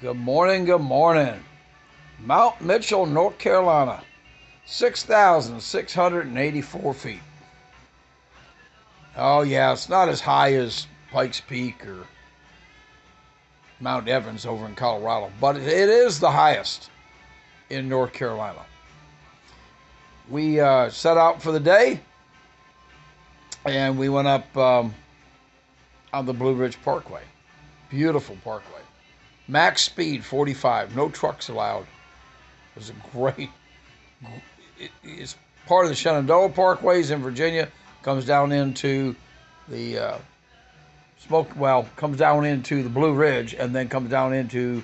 Good morning, good morning. Mount Mitchell, North Carolina, 6,684 feet. Oh, yeah, it's not as high as Pikes Peak or Mount Evans over in Colorado, but it is the highest in North Carolina. We set out for the day, and we went up on the Blue Ridge Parkway. Beautiful parkway. Max speed 45, no trucks allowed. It was a great, it's part of the Shenandoah Parkways in Virginia, comes down into the comes down into the Blue Ridge and then comes down into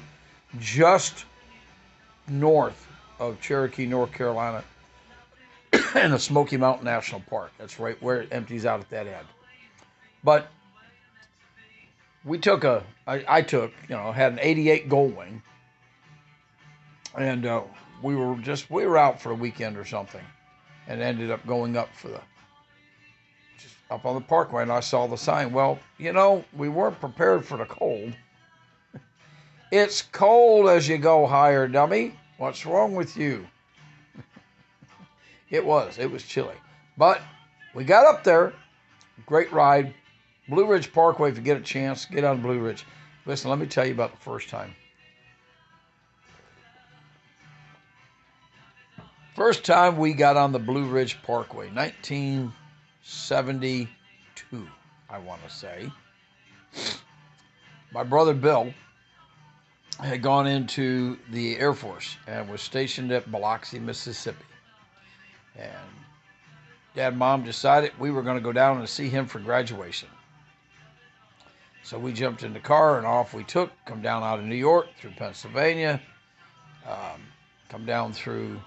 just north of Cherokee, North Carolina, and the Smoky Mountain National Park. That's right where it empties out at that end. But I took, had an 88 Goldwing, and we were out for a weekend or something, and ended up going up just up on the parkway, and I saw the sign. Well, we weren't prepared for the cold. It's cold as you go higher, dummy. What's wrong with you? It was chilly, but we got up there. Great ride. Blue Ridge Parkway, if you get a chance, get on Blue Ridge. Listen, let me tell you about the first time. First time we got on the Blue Ridge Parkway, 1972, I want to say. My brother Bill had gone into the Air Force and was stationed at Biloxi, Mississippi. And Dad and Mom decided we were going to go down and see him for graduation. So we jumped in the car and off we took, come down out of New York, through Pennsylvania, come down through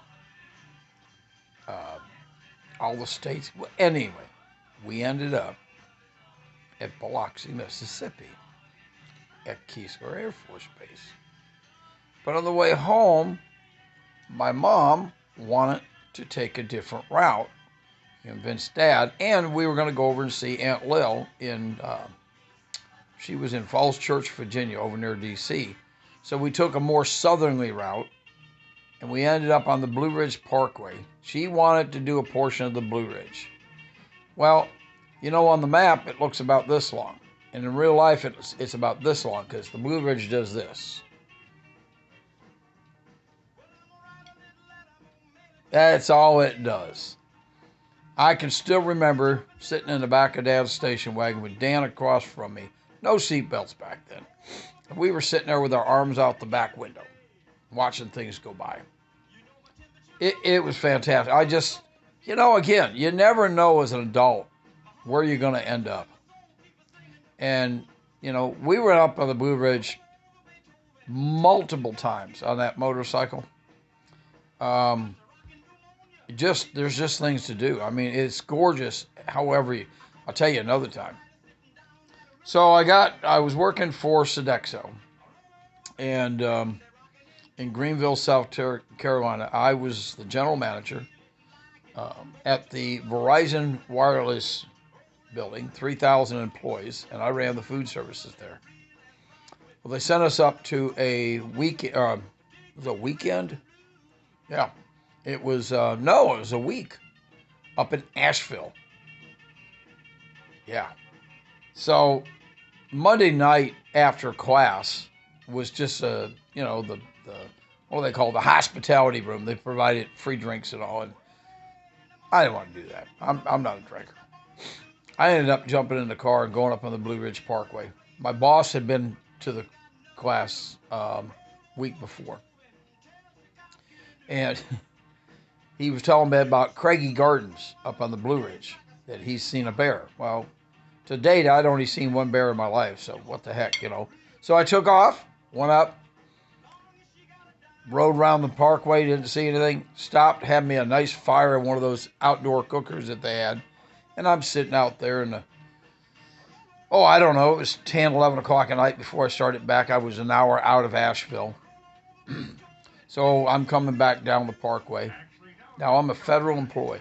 all the states. Anyway, we ended up at Biloxi, Mississippi, at Keesler Air Force Base. But on the way home, my mom wanted to take a different route, convinced Dad, and we were going to go over and see Aunt Lil she was in Falls Church, Virginia, over near D.C. So we took a more southerly route, and we ended up on the Blue Ridge Parkway. She wanted to do a portion of the Blue Ridge. Well, on the map, it looks about this long. And in real life, it's about this long, because the Blue Ridge does this. That's all it does. I can still remember sitting in the back of Dad's station wagon with Dan across from me. No seatbelts back then. We were sitting there with our arms out the back window, watching things go by. It was fantastic. I just, again, you never know as an adult where you're going to end up. And, we were up on the Blue Ridge multiple times on that motorcycle. There's just things to do. I mean, it's gorgeous. However, I'll tell you another time. So I was working for Sodexo, and in Greenville, South Carolina, I was the general manager at the Verizon Wireless building, 3,000 employees, and I ran the food services there. Well, they sent us up to a weekend. It was a weekend? Yeah. It was a week up in Asheville. Yeah. So Monday night after class was just what do they call the hospitality room. They provided free drinks and all, and I didn't want to do that. I'm not a drinker. I ended up jumping in the car and going up on the Blue Ridge Parkway. My boss had been to the class week before, and he was telling me about Craigie Gardens up on the Blue Ridge, that he's seen a bear. Well, to date, I'd only seen one bear in my life, so what the heck, So I took off, went up, rode around the parkway, didn't see anything, stopped, had me a nice fire in one of those outdoor cookers that they had, and I'm sitting out there in I don't know, it was 10, 11 o'clock at night before I started back. I was an hour out of Asheville. So I'm coming back down the parkway. Now, I'm a federal employee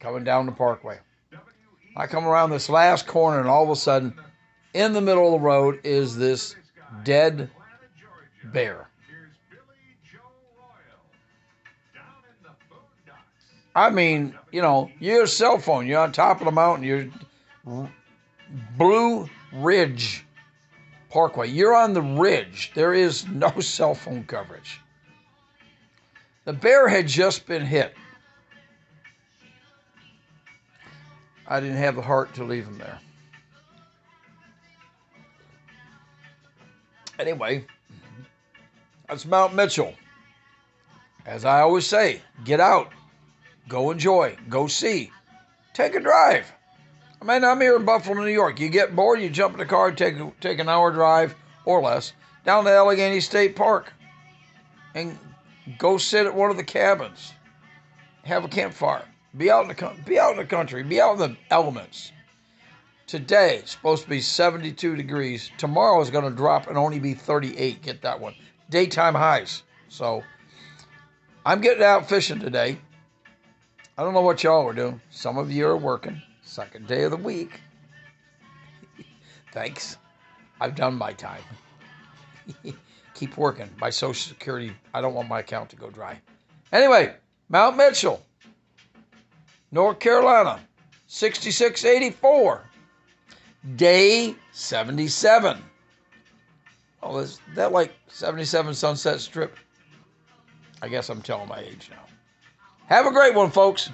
coming down the parkway. I come around this last corner, and all of a sudden, in the middle of the road is this dead bear. I mean, you know, your cell phone, you're on top of the mountain, you're Blue Ridge Parkway. You're on the ridge. There is no cell phone coverage. The bear had just been hit. I didn't have the heart to leave him there. Anyway, that's Mount Mitchell. As I always say, get out, go enjoy, go see, take a drive. I mean, I'm here in Buffalo, New York. You get bored, you jump in the car, take an hour drive or less down to Allegheny State Park and go sit at one of the cabins, have a campfire, be out in the country, be out in the elements. Today, it's supposed to be 72 degrees. Tomorrow is going to drop and only be 38. Get that one. Daytime highs. So, I'm getting out fishing today. I don't know what y'all are doing. Some of you are working. Second day of the week. Thanks. I've done my time. Keep working. My Social Security, I don't want my account to go dry. Anyway, Mount Mitchell, North Carolina, 6684. Day 77. Oh, is that like 77 Sunset Strip? I guess I'm telling my age now. Have a great one, folks.